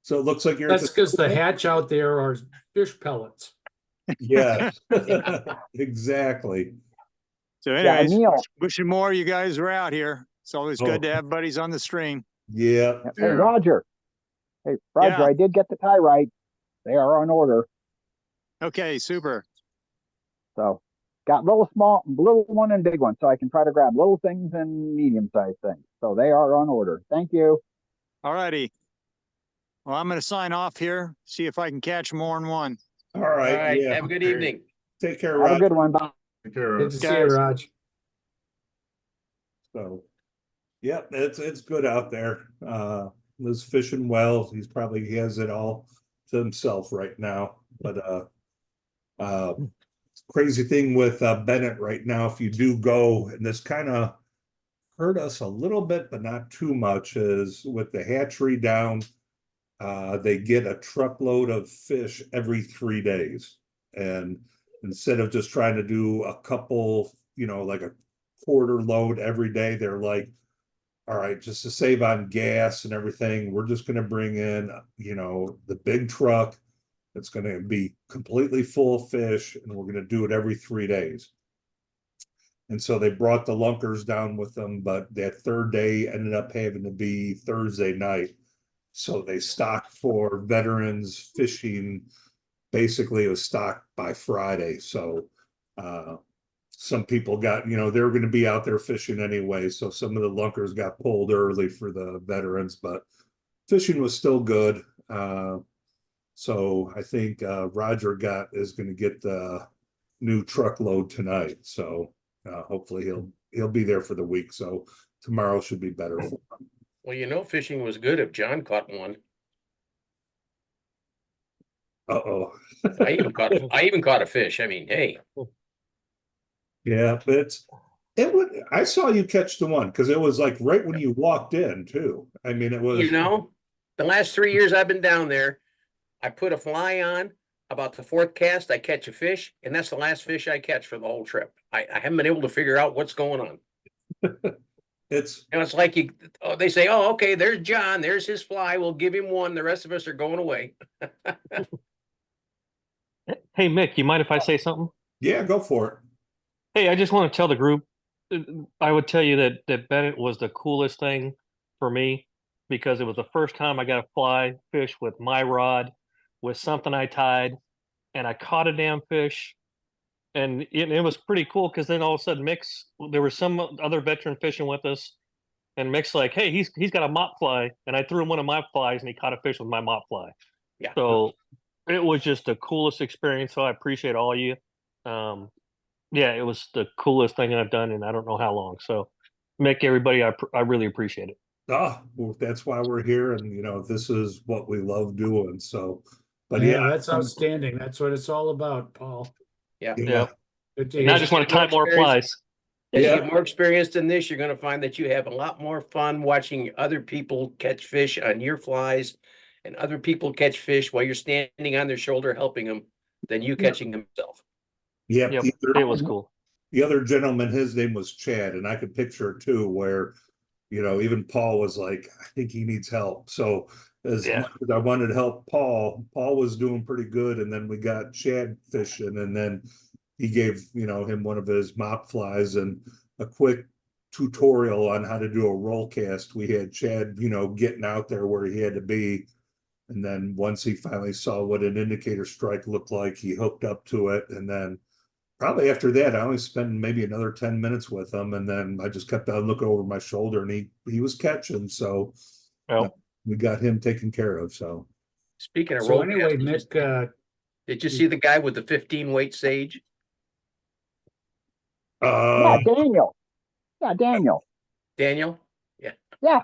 So it looks like you're That's because the hatch out there are fish pellets. Yes, exactly. So Yeah, anyways, Neil. wishing more of you guys are out here. It's always good to have buddies on the stream. Yeah. Hey, Yeah. Roger. Hey, Roger, Yeah. I did get the tie right. They are on order. Okay, super. So got little one and big one. So I can try to grab little things and medium sized things. So they are on order. Thank you. All righty. Well, I'm going to sign off here, see if I can catch more than one. All All right. right. Yeah. Have a good Okay. evening. Take care, Have a Roger. good one. Bye. Take care Good of to it. see you, Guys. Raj. So, yeah, it's good out there. Liz fishing well. He has it all to himself right now. But crazy thing with Bennett right now, if you do go, and this kind of hurt us a little bit, but not too much, is with the hatchery down. They get a truckload of fish every 3 days. And instead of just trying to do a couple, like a quarter load every day, they're like, all right, just to save on gas and everything, we're just going to bring in, the big truck that's going to be completely full of fish, and we're going to do it every 3 days. And so they brought the lunkers down with them, but that third day ended up having to be Thursday night. So they stocked for veterans fishing. Basically, it was stocked by Friday. So some people got, they were going to be out there fishing anyway. So some of the lunkers got pulled early for the veterans, but fishing was still good. So I think Roger is going to get the new truckload tonight. So hopefully he'll be there for the week. So tomorrow should be better for him. Well, fishing was good if John caught one. Uh-oh. I even caught a fish. I mean, hey. Yeah, but I saw you catch the one because it was like right when you walked in too. I mean, it was, The last 3 years I've been down there, I put a fly on. About the fourth cast, I catch a fish, and that's the last fish I catch for the whole trip. I haven't been able to figure out what's going on. it's like they say, oh, okay, there's John, there's his fly. We'll give him one. The rest of us are going away. Hey, Mick, you mind if I say something? yeah, go for it. Hey, I just want to tell the group, I would tell you that Bennett was the coolest thing for me because it was the first time I got to fly fish with my rod, with something I tied, and I caught a damn fish. And it was pretty cool because then all of a sudden there was some other veteran fishing with us, and Mick's like, hey, he's got a mop fly, and I threw him one of my flies, and he caught a fish with my mop fly. Yeah. So it was just the coolest experience. So I appreciate all of you. Yeah, it was the coolest thing I've done in I don't know how long. So, Mick, everybody, I really appreciate it. Well, that's why we're here, and this is what we love doing. So, but Yeah, yeah, that's outstanding. That's what it's all about, Paul. Yeah. yeah, Good to And I hear. just want to More tie more experience. flies. As you Yeah. get more experience in this, you're gonna find that you have a lot more fun watching other people catch fish on your flies and other people catch fish while you're standing on their shoulder helping them than you catching them yourself. yeah. Yep, The it other, was cool. the other gentleman, his name was Chad, and I could picture it too, where even Paul was like, I think he needs help. So as Yeah. much as I wanted to help Paul was doing pretty good, and then we got Chad fishing, and then he gave him one of his mop flies and a quick tutorial on how to do a roll cast. We had Chad, getting out there where he had to be. And then once he finally saw what an indicator strike looked like, he hooked up to it. And then probably after that, I only spent maybe another 10 minutes with him. And then I just kept on looking over my shoulder, and he was catching. So Well, we got him taken care of. So Speaking of So roll anyway, cast, Nick, did you see the guy with the 15 weight sage? Yeah, uh Daniel. Yeah, Daniel. Daniel? Yeah. Yeah.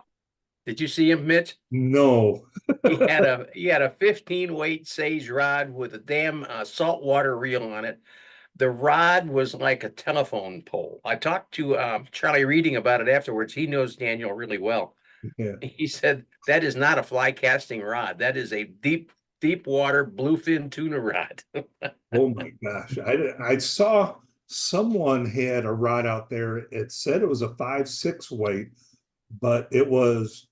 Did you see him, Mitch? no. He had a 15 weight sage rod with a damn saltwater reel on it. The rod was like a telephone pole. I talked to Charlie Reading about it afterwards. He knows Daniel really well. Yeah. He said that is not a fly casting rod. That is a deep water bluefin tuna rod. Oh my gosh. I saw someone had a rod out there. It said it was a 5-6 weight, but it was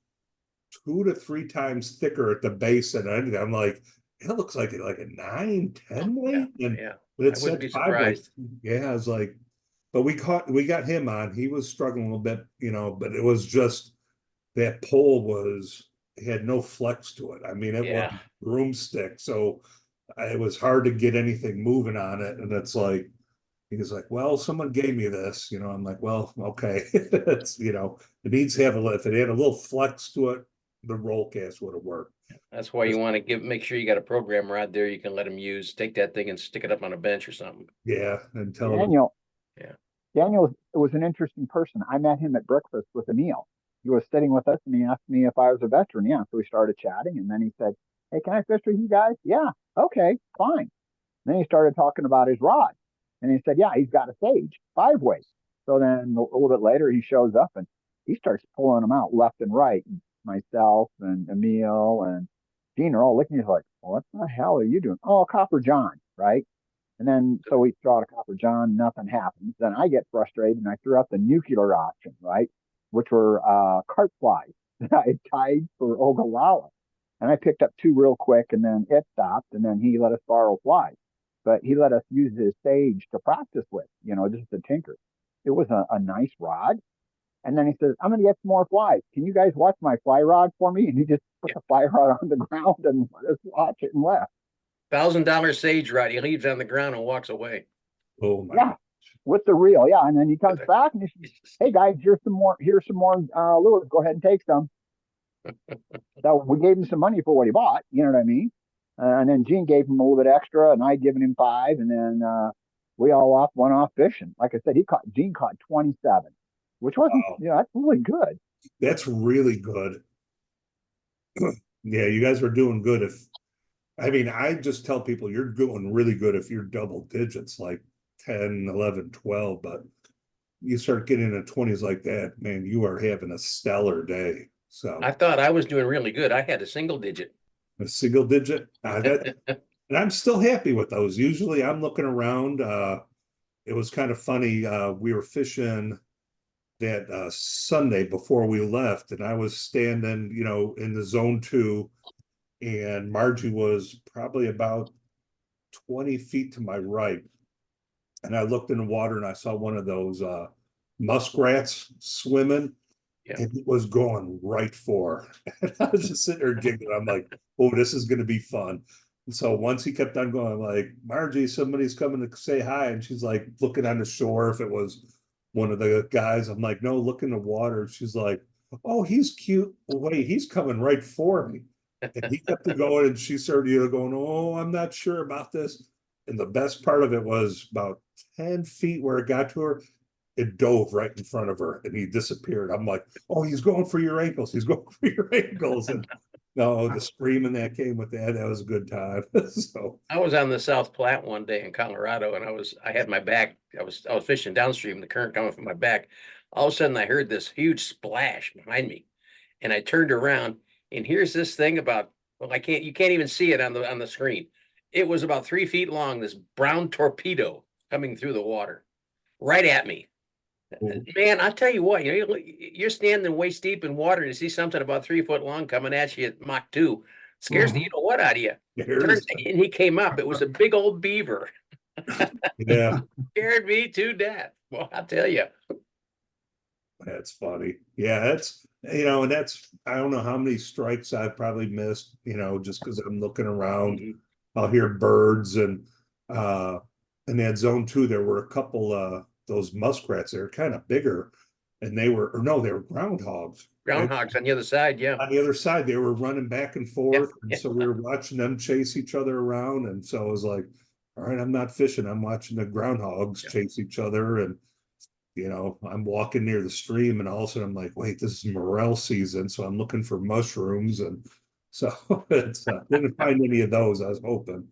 2 to 3 times thicker at the base and I'm like, it looks like a 9-10 weight. And Yeah, but it I wouldn't said be 5 weight. surprised. Yeah, I was like, but we got him on. He was struggling a little bit, but it was just that pole had no flex to it. I mean, it was Yeah. broomstick. So it was hard to get anything moving on it. And it's like, he was like, well, someone gave me this, I'm like, well, okay. It needs to have if it had a little flex to it, the roll cast would have worked. That's why you want to make sure you got a program rod there you can let him use. Take that thing and stick it up on a bench or something. Yeah. And tell him, Daniel. Yeah. Daniel was an interesting person. I met him at breakfast with Emil. He was sitting with us and he asked me if I was a veteran. Yeah. So we started chatting and then he said, hey, can I fish with you guys? Yeah. Okay, fine. Then he started talking about his rod. And he said, yeah, he's got a Sage 5-weight. So then a little bit later, he shows up and he starts pulling them out left and right. And myself and Emil and Gene are all looking at him like, what the hell are you doing? Oh, Copper John, right? And then so we throw out a Copper John, nothing happens. Then I get frustrated and I threw out the nuclear option, right? Which were carp flies that I had tied for Ogallala. And I picked up 2 real quick and then it stopped and then he let us borrow flies. But he let us use his Sage to practice with, just to tinker. It was a nice rod. And then he says, I'm going to get some more flies. Can you guys watch my fly rod for me? And he just put the fly rod on the ground and let us watch it and left. $1,000 sage rod. He leaves on the ground and walks away. oh my Yeah, with the reel. Yeah. And then he comes back and he says, hey guys, here's some more lures. Go ahead and take some. So we gave him some money for what he bought. You know what I mean? And then Gene gave him a little bit extra, and I given him 5, and then we all went off fishing. Like I said, Gene caught 27, which wasn't, Wow. that's really good. That's really good. Yeah, you guys are doing good. I just tell people you're doing really good if you're double digits, like 10, 11, 12, but you start getting in the 20s like that, man, you are having a stellar day. So I thought I was doing really good. I had a single digit. a single digit, and I'm still happy with those. Usually I'm looking around. It was kind of funny. We were fishing that Sunday before we left, and I was standing, in the zone 2, and Margie was probably about 20 feet to my right. And I looked in the water and I saw one of those muskrats swimming. Yeah. And it was going right for her. And I was just sitting there giggling. I'm like, oh, this is going to be fun. And so once he kept on going, I'm like, Margie, somebody's coming to say hi. And she's like looking on the shore if it was one of the guys. I'm like, no, look in the water. She's like, oh, he's cute. Well, wait, he's coming right for me. And he kept it going. And she started going, oh, I'm not sure about this. And the best part of it was about 10 feet where it got to her. it dove right in front of her and he disappeared. I'm like, oh, he's going for your ankles. He's going for your ankles. And no, the screaming that came with that was a good time. So I was on the South Platte one day in Colorado and I had my back, I was fishing downstream, the current coming from my back. All of a sudden I heard this huge splash behind me and I turned around and here's this thing about, well, you can't even see it on the screen. It was about 3 feet long, this brown torpedo coming through the water right at me. Ooh. Man, I tell you what, you're standing waist deep in water and you see something about 3 foot long coming at you at Mach 2. Scares the you know what out of you. there's, And he came up. It was a big old beaver. yeah, Scared me to death. Well, I'll tell you. that's funny. Yeah, that's, and that's, I don't know how many strikes I've probably missed, just because I'm looking around. I'll hear birds and in that zone too, there were a couple those muskrats that are kind of bigger and they were groundhogs. Groundhogs on the other side, yeah. On the other side, they were running back and forth. And yeah. so we were watching them chase each other around. And so I was like, all right, I'm not fishing. I'm watching the groundhogs chase each other. And, I'm walking near the stream and all of a sudden I'm like, wait, this is morel season. So I'm looking for mushrooms. And so it's didn't find any of those. I was hoping.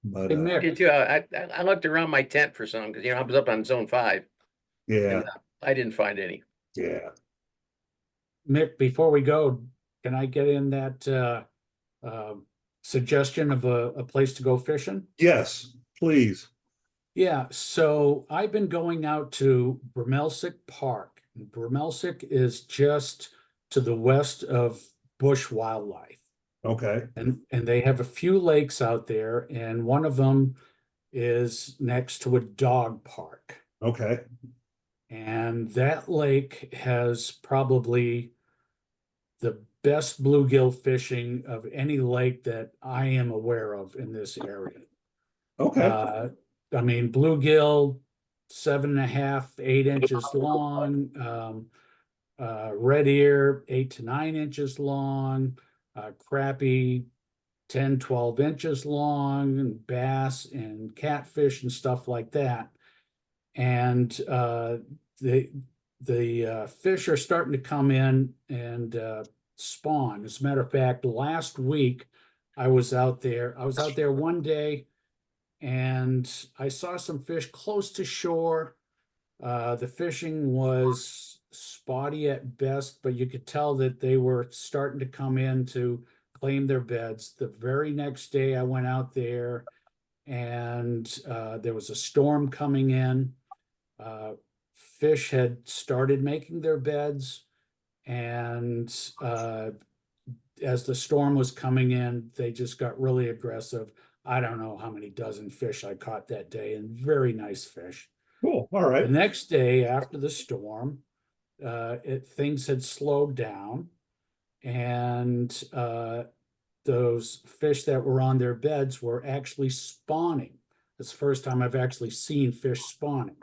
But Hey, I Mick, did too. I looked around my tent for some because I was up on zone 5 yeah, and I didn't find any. yeah. Mick, before we go, can I get in that suggestion of a place to go fishing? Yes, please. Yeah, so I've been going out to Bremelsic Park. Bremelsic is just to the west of Bush Wildlife. Okay. And they have a few lakes out there, and one of them is next to a dog park. Okay. And that lake has probably the best bluegill fishing of any lake that I am aware of in this area. Okay. I mean, bluegill, 7.5, 8 inches long, red ear, 8 to 9 inches long, crappie, 10, 12 inches long, and bass and catfish and stuff like that. And the fish are starting to come in and spawn. As a matter of fact, last week I was out there one day and I saw some fish close to shore. The fishing was spotty at best, but you could tell that they were starting to come in to claim their beds. The very next day I went out there and there was a storm coming in. Fish had started making their beds, and as the storm was coming in, they just got really aggressive. I don't know how many dozen fish I caught that day, and very nice fish. Cool. All The right. next day after the storm, things had slowed down, and those fish that were on their beds were actually spawning. It's the first time I've actually seen fish spawning.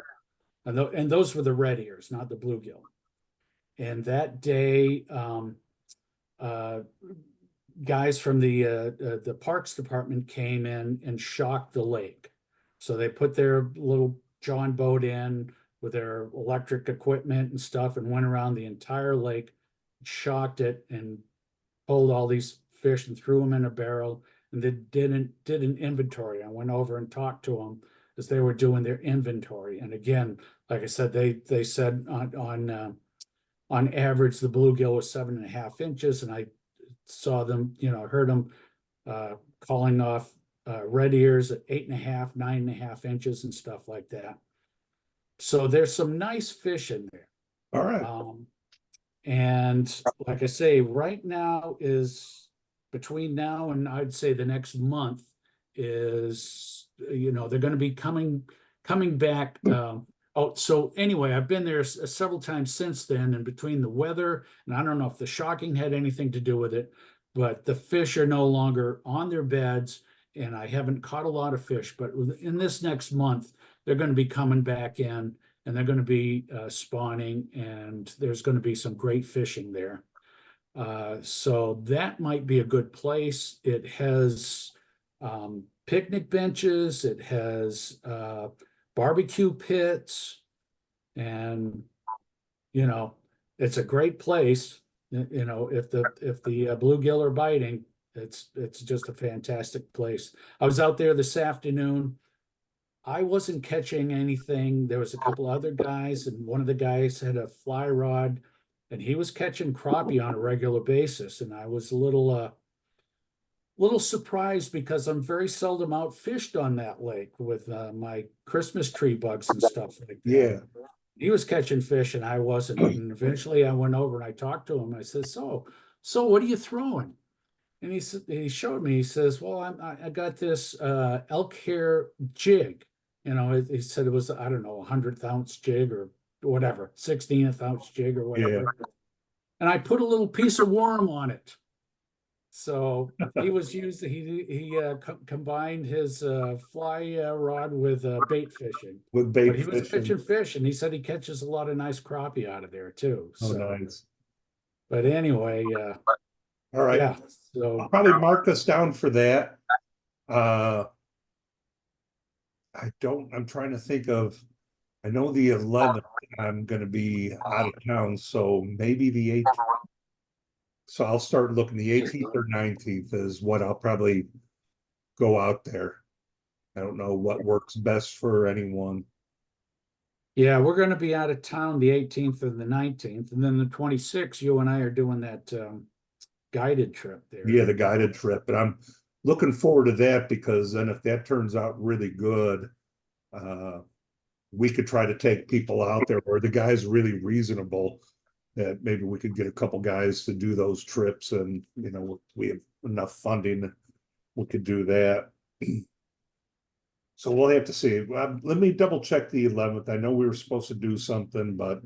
And those were the red ears, not the bluegill. And that day, guys from the Parks Department came in and shocked the lake. So they put their little John boat in with their electric equipment and stuff and went around the entire lake, shocked it, and pulled all these fish and threw them in a barrel. And they did an inventory. I went over and talked to them as they were doing their inventory. And again, like I said, they said on average the bluegill was 7.5 inches, and I saw them, heard them calling off red ears at 8.5, 9.5 inches and stuff like that. So there's some nice fish in there. All right. And like I say, right now is between now and I'd say the next month is, they're going to be coming back. So anyway, I've been there several times since then, and between the weather, and I don't know if the shocking had anything to do with it, but the fish are no longer on their beds, and I haven't caught a lot of fish, but in this next month, they're going to be coming back in, and they're going to be spawning, and there's going to be some great fishing there. So that might be a good place. It has picnic benches. It has barbecue pits, And, you know, it's a great place. You know, if the bluegill are biting, it's just a fantastic place. I was out there this afternoon. I wasn't catching anything. There was a couple other guys, and one of the guys had a fly rod, and he was catching crappie on a regular basis. And I was a little surprised because I'm very seldom out fished on that lake with my Christmas tree bugs and stuff like that. Yeah. He was catching fish and I wasn't. And eventually I went over and I talked to him. I said, so what are you throwing? And he showed me, he says, well, I got this elk hair jig. You know, he said it was, I don't know, 100th ounce jig or whatever, 16th ounce jig or whatever. Yeah. And I put a little piece of worm on it. So he was using, he combined his fly rod with bait fishing. With bait But he was fishing. catching fish, and he said he catches a lot of nice crappie out of there too. Oh, So, nice. but anyway, All right. yeah. I'll So probably mark us down for that. I'm trying to think of, I know the 11th, I'm gonna be out of town, so maybe the 18th. So I'll start looking, the 18th or 19th is what I'll probably go out there. I don't know what works best for anyone. yeah, we're going to be out of town the 18th and the 19th, and then the 26th. You and I are doing that guided trip there. Yeah, the guided trip, but I'm looking forward to that because then if that turns out really good, we could try to take people out there where the guy's really reasonable, that maybe we could get a couple guys to do those trips, and you know, we have enough funding, we could do that. So we'll have to see. Let me double check the 11th. I know we were supposed to do something, but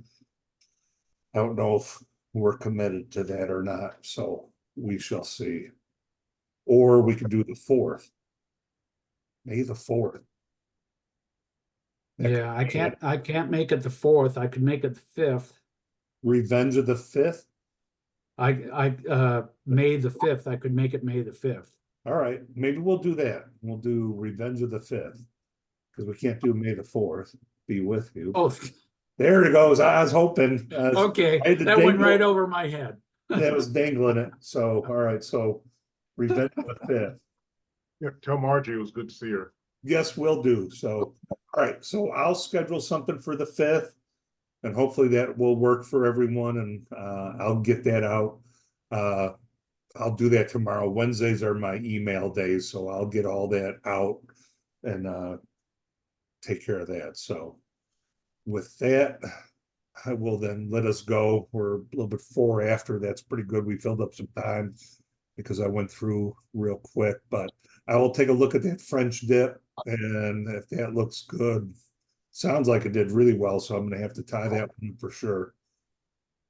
I don't know if we're committed to that or not, so we shall see. Or we could do the 4th. May the 4th. Yeah, I can't make it the 4th. I could make it the 5th. Revenge of the 5th. May the 5th. I could make it May the 5th. All right, maybe we'll do that. We'll do Revenge of the 5th. Because we can't do May the 4th. Be with you. Oh, There it goes. I was hoping. okay. I had to That went dangle- right over my head. That was dangling it. So, all right. So, Revenge of the 5th. Yeah, tell Margie it was good to see her. Yes, will do. So, all right. So I'll schedule something for the 5th, and hopefully that will work for everyone. And I'll get that out. I'll do that tomorrow. Wednesdays are my email days, so I'll get all that out and take care of that. So, with that, I will then let us go. We're a little bit 4 after. That's pretty good. We filled up some time because I went through real quick, but I will take a look at that French dip, and if that looks good, sounds like it did really well. So I'm going to have to tie that one for sure.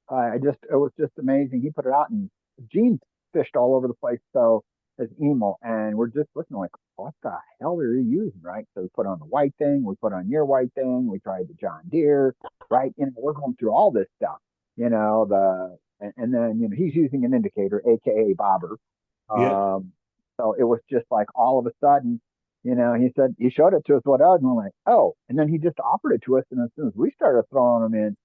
It was just amazing. He put it out, and Gene fished all over the place. So as emo, and we're just looking like, what the hell are you using, right? So we put on the white thing, we put on your white thing, we tried the John Deere, right? You know, we're going through all this stuff, you know, and then, you know, he's using an indicator, AKA bobber. Yeah. So it was just like all of a sudden, you know, he showed it to us what else, and we're like, oh, and then he just offered it to us. And as soon as we started throwing them in,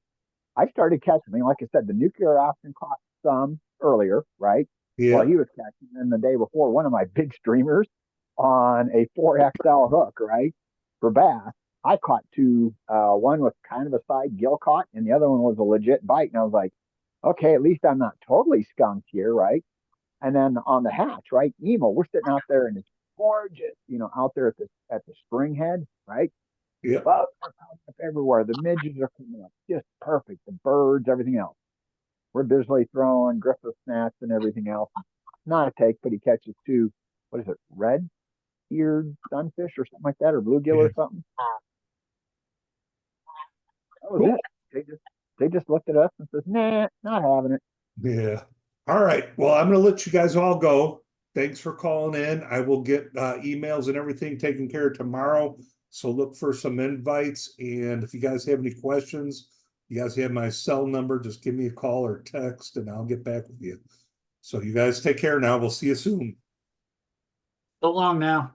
I started catching. I mean, like I said, the nuclear option caught some earlier, right? Yeah. While he was catching. And the day before, one of my big streamers on a 4XL hook, right, for bass, I caught two. One was kind of a side gill caught, and the other one was a legit bite. And I was like, okay, at least I'm not totally skunked here, right? And then on the hatch, right, Emo, we're sitting out there, and it's gorgeous, you know, out there at the spring head, right? Yeah. Bugs are popping up everywhere. The midges are coming up just perfect. The birds, everything else. We're busily throwing Griffith snats and everything else. Not a take, but he catches two, what is it, red-eared sunfish or something like that, or bluegill or something. That was it. They just looked at us and says, nah, not having it. Yeah. All right. Well, I'm going to let you guys all go. Thanks for calling in. I will get emails and everything taken care of tomorrow. So look for some invites. And if you guys have any questions, you guys have my cell number. Just give me a call or text and I'll get back with you. So you guys take care now. We'll see you soon. So long now.